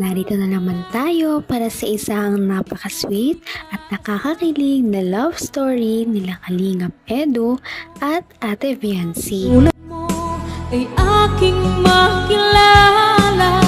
narito na naman tayo para sa isang napaka-sweet at nakakakilig na love story nila Kalingap Edu at Ate Viancy. Ulat mo ay aking makilala.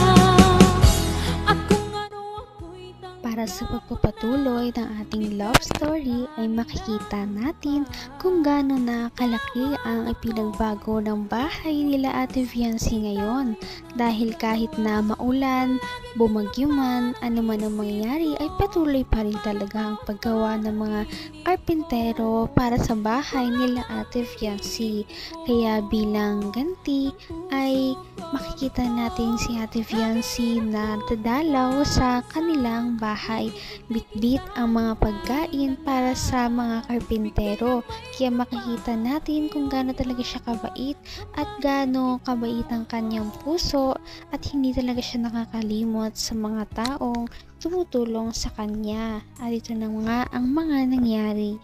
Para sa pagpapatuloy ng ating love story ay makikita natin kung gaano na kalaki ang ipinagbago ng bahay nila Ate Viancy ngayon. Dahil kahit na maulan, bumagyo man, ano man ang mangyayari ay patuloy pa rin talaga ang paggawa ng mga karpintero para sa bahay nila Ate Viancy. Kaya bilang ganti ay makikita natin si Ate Viancy na dadalaw sa kanilang bahay. Bit-bit ang mga pagkain para sa mga karpintero. Kaya makikita natin kung gaano talaga siya kabait at gaano kabait ang kanyang puso at hindi talaga siya nakakalimot sa mga taong tumutulong sa kanya. At ito na nga ang mga nangyari.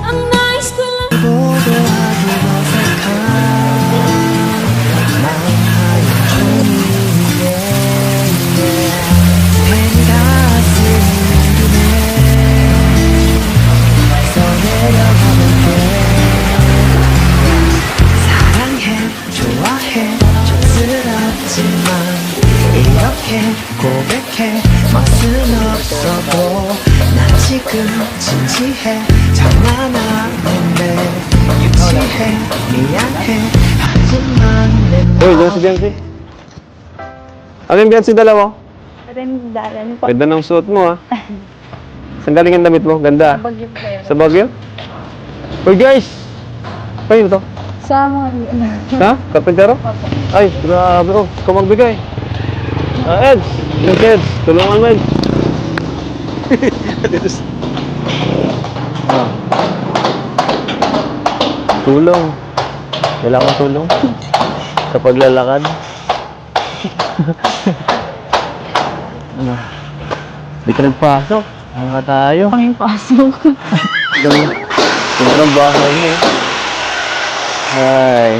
Ang nais ko lang 고백해 맛은 없어도 난 지금 진지해 장난하는데 유치해 미안해 하지만 내 Uy, dyan si Biancy. Ano yung Biancy dala mo? Dalan po. Ganda ng suot mo, ha? Saan galing ang damit mo? Ganda. Bagyo po kayo. Sa Baguio? Uy, guys! Kayo to? Sa mga Ha? Karpintero? Ay, grabe. Oh, ikaw magbigay. Eds! Yung Eds! Tulungan mo, Eds. Ah. Tulong. Kailangan tulong. Sa paglalakad. Ano? Di ka nagpasok. Ano ka tayo? pangipasok. Ganda ng bahay mo. Ay.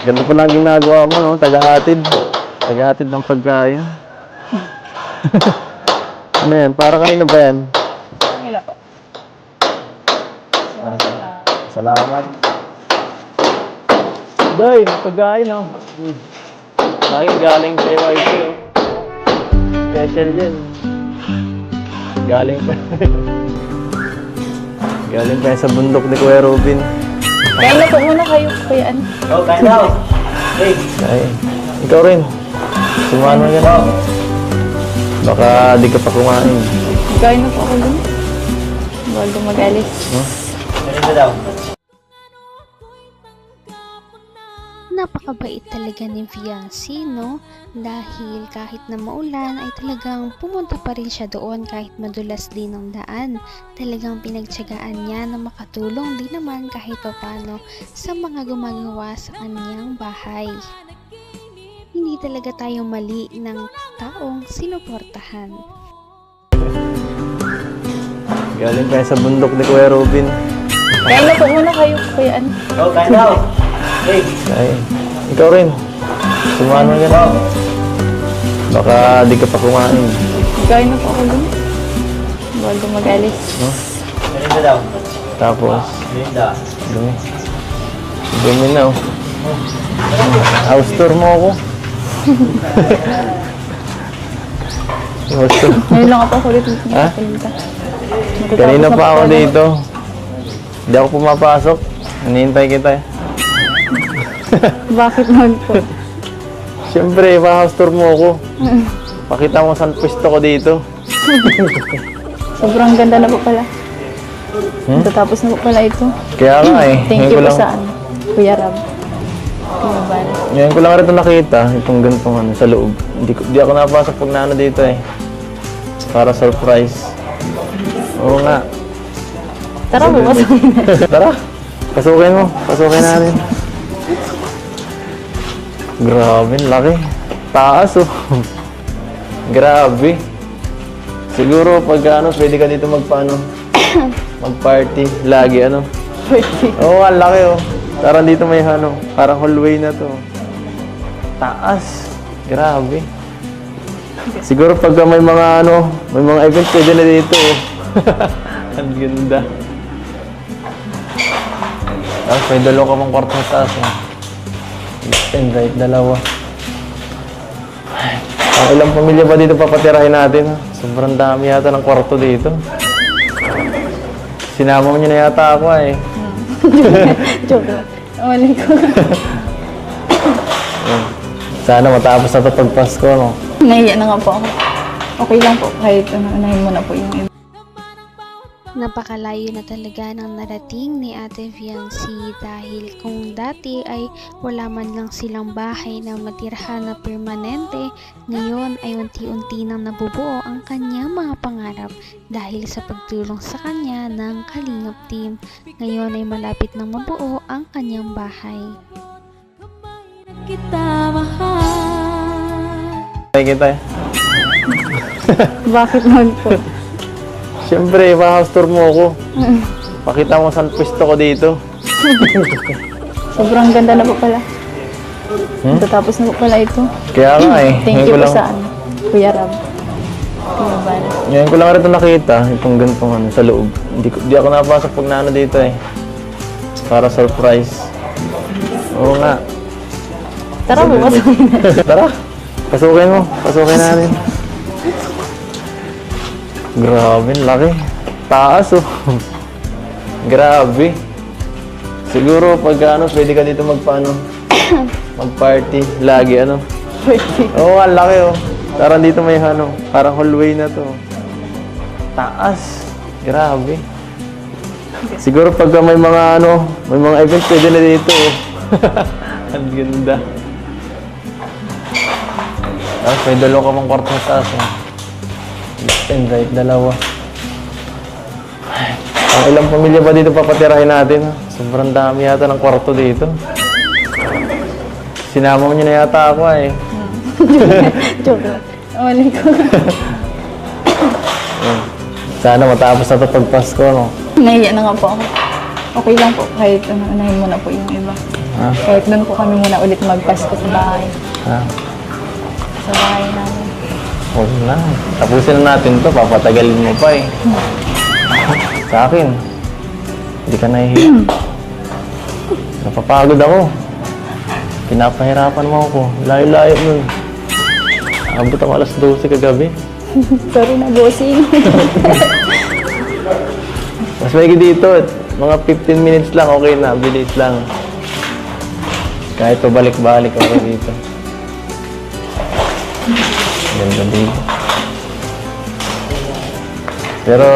Ganda pa lang ginagawa mo, no? Taga-hatid. Taga-hatid ng pagkain. Ano yan? Para kanino ba yan? Wala po. Salamat. Day, pagkain, no? Lagi galing sa YC, oh. Special din. Galing pa. Galing pa sa bundok ni Kuya Robin. Kaya na po muna kayo, Kuya An. Ay, ikaw rin. Sumano yan. Baka di ka pa kumain. Gawin na po ako dun. Bago mag-alis. Napakabait talaga ni Viancy, no? Dahil kahit na maulan ay talagang pumunta pa rin siya doon kahit madulas din ang daan. Talagang pinagtiyagaan niya na makatulong din naman kahit papano sa mga gumagawa sa kanyang bahay. Hindi talaga tayo mali ng taong sinuportahan. Galing pa sa bundok ni Kuya Robin. Kaya na po muna kayo, Kuya An. Ay, ikaw rin. Sumano yan. Baka di ka pa kumain. Gawin na po ako dun. Bago mag-alis. Tapos, dumi. Dumi na, oh. House tour mo ako. House tour. Ngayon lang ako ulit Ha? nakapunta. Kanina pa ako dito. Hindi ako pumapasok. Hinihintay kita, eh. Bakit naman po? Siyempre, pa-house tour mo ako. Pakita mo saan pwesto ko dito. Sobrang ganda na po pala. Tatapos na po pala ito. Kaya nga, eh. Thank you Ngayon ko po lang- sa ano, Kuya Rab. Kuya Van. Ngayon ko lang rin ito nakita, itong ganitong ano, sa loob. Di ako napasok pag naano dito, eh. Para surprise. Oo nga. Tara po, pasukin na. Tara, pasukin mo. Pasukin natin. Grabe, laki. Taas, oh. Grabe. Siguro pag ano, pwede ka dito magpaano, mag-party. Lagi, ano. Birthday. Oo, ang laki, oh. Parang dito may ano, parang hallway na to. Taas. Grabe. Siguro pagka may mga ano, may mga event pwede na dito. Ang ganda. Tapos may dalawa ka pang kwarto sa taas. Left and right, dalawa. Ang ilang pamilya ba dito papatirahin natin? Sobrang dami yata ng kwarto dito. Sinama mo niyo na yata ako eh. Joke lang. Mali ko. Sana matapos na ito pag Pasko, no? Nahiya na nga po ako. Okay lang po, kahit unahin mo na po yung iba. Napakalayo na talaga ng narating ni Ate Fiancy dahil kung dati ay wala man lang silang bahay na matirhan na permanente, ngayon ay unti-unti nang nabubuo ang kanyang mga pangarap dahil sa pagtulong sa kanya ng Kalingap Team. Ngayon ay malapit nang mabuo ang kanyang bahay. Kita mahal. Tayo kita eh. Bakit naman po? Siyempre, pa-house tour mo ako. Pakita mo saan pwesto ko dito. Sobrang ganda na po pala. Tatapos na po pala ito. Kaya nga eh. Thank you Ngayon ko po lang- sa ano, Kuya Rab. Kuya Val. Ngayon ko lang rin ito nakita, itong ganitong ano, sa loob. Di ako napasok pag naano dito eh. Para surprise. Oo nga. Tara po, pasukin na. Tara, pasukin mo. Pasukin natin. Grabe, laki. Taas oh. Grabe. Siguro pag ano, pwede ka dito magpaano, mag-party. Lagi ano. Oo, ang laki oh. Parang dito may ano, parang hallway na to. Taas. Grabe. Siguro pagka may mga ano, may mga event pwede na dito oh. Ang ganda. Tapos may dalawa ka pang kwarto sa taas oh. Left and right, dalawa. Ang ilang pamilya ba dito papatirahin natin? Sobrang dami yata ng kwarto dito. Sinama mo niyo na yata ako eh. Joke lang. Mali ko. Sana matapos na ito pag Pasko, no? Nahiya na nga po ako. Okay lang po, kahit unahin mo na po yung iba. Ha? Kahit doon po kami muna ulit magpasko sa bahay. Ha? Sa bahay namin. Huwag na. Tapusin na natin to. Papatagalin mo pa eh. Sa akin, hindi ka nahihiya. Napapagod ako. Pinapahirapan mo ako. Layo-layo nun. Abot ako alas 12 kagabi. Sorry na, bossing. Mas maigi dito. Mga 15 minutes lang. Okay na. Bilis lang. Kahit pabalik-balik ako dito. Ganda dito. Pero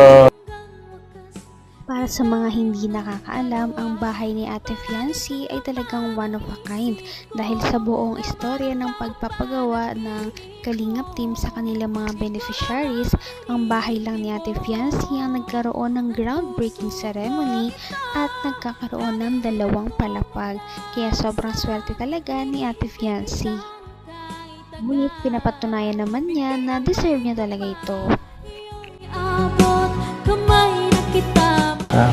Para sa mga hindi nakakaalam, ang bahay ni Ate Fiancy ay talagang one of a kind dahil sa buong istorya ng pagpapagawa ng Kalingap Team sa kanilang mga beneficiaries, ang bahay lang ni Ate Fiancy ang nagkaroon ng groundbreaking ceremony at nagkakaroon ng 2 palapag. Kaya sobrang swerte talaga ni Ate Fiancy. Ngunit pinapatunayan naman niya na deserve niya talaga ito. Abot kamay na kita. ha?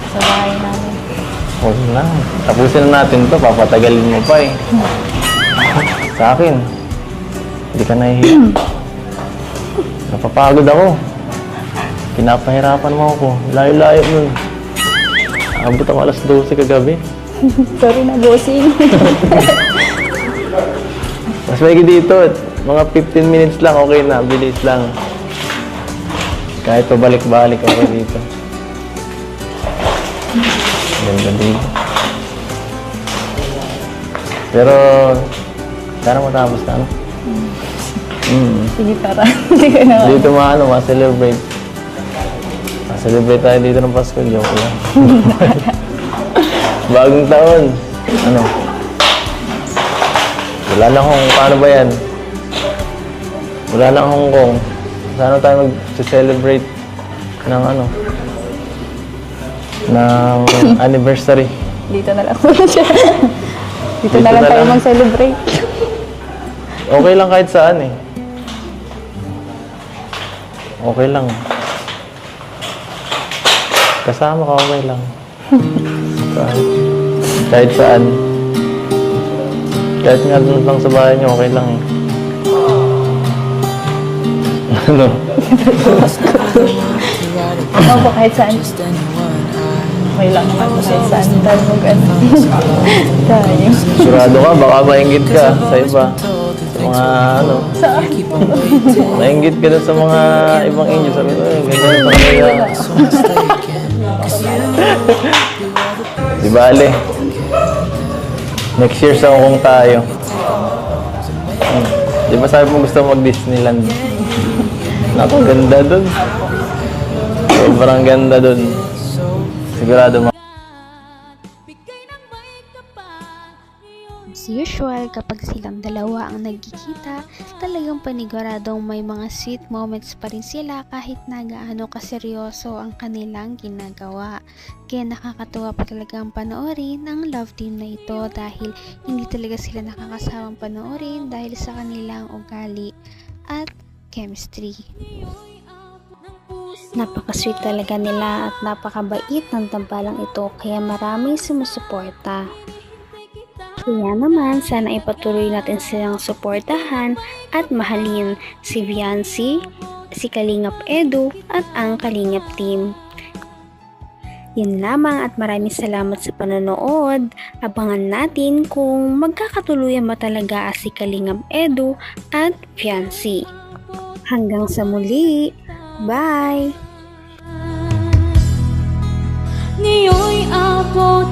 Sa bahay namin. Huwag na. Tapusin na natin to. Papatagalin mo pa eh. Sa akin, hindi ka nahihiya. Napapagod ako. Pinapahirapan mo ako. Layo-layo nun. Abot ako alas 12 kagabi. Sorry na, bossing. Mas maigi dito. Mga 15 minutes lang. Okay na. Bilis lang. Kahit pabalik-balik ako dito. Ganda dito. Pero, sana matapos na, ano? Sige, tara. Hindi ko na. Dito ma-celebrate. Ma-celebrate tayo dito ng Pasko. Joke lang. Bagong taon. Ano? Wala lang paano ba yan? Wala lang Hong Kong. Sana tayo mag-celebrate ng ano? Ng anniversary. Dito na lang po siya. Dito Dito na lang na tayo lang. mag-celebrate. Okay lang kahit saan eh. Okay lang. Kasama ka, okay lang. Saan? Kahit saan. Kahit nga doon lang sa bahay niyo, okay lang eh. Ano? Opo, kahit saan. Okay lang naman po kahit saan tayo tayo. Sigurado ka, baka maingit ka sa iba. Sa mga ano. Maingit ka dun sa mga ibang inyo. Sabi ko, ganyan sa kanila. Di bale. Next year sa Hong Kong tayo. Di ba sabi mo gusto mag-Disneyland? Naku, ganda dun. Sobrang ganda dun. Sigurado mo. Bigay ng may kapal. As usual, kapag silang dalawa ang nagkikita, talagang paniguradong may mga sweet moments pa rin sila kahit na gaano kaseryoso ang kanilang ginagawa. Kaya nakakatuwa pa talagang panoorin ang love team na ito dahil hindi talaga sila nakakasawang panoorin dahil sa kanilang ugali at chemistry. Napaka-sweet talaga nila at napakabait ng tambalang ito kaya maraming sumusuporta. Kaya naman, sana ipatuloy natin silang suportahan at mahalin si Viancy, si Kalingap Edu at ang Kalingap team. Yun lamang at maraming salamat sa panonood. Abangan natin kung magkakatuluyan ba talaga si Kalingap Edu at Viancy. Hanggang sa muli! Bye! Ngayon'y abot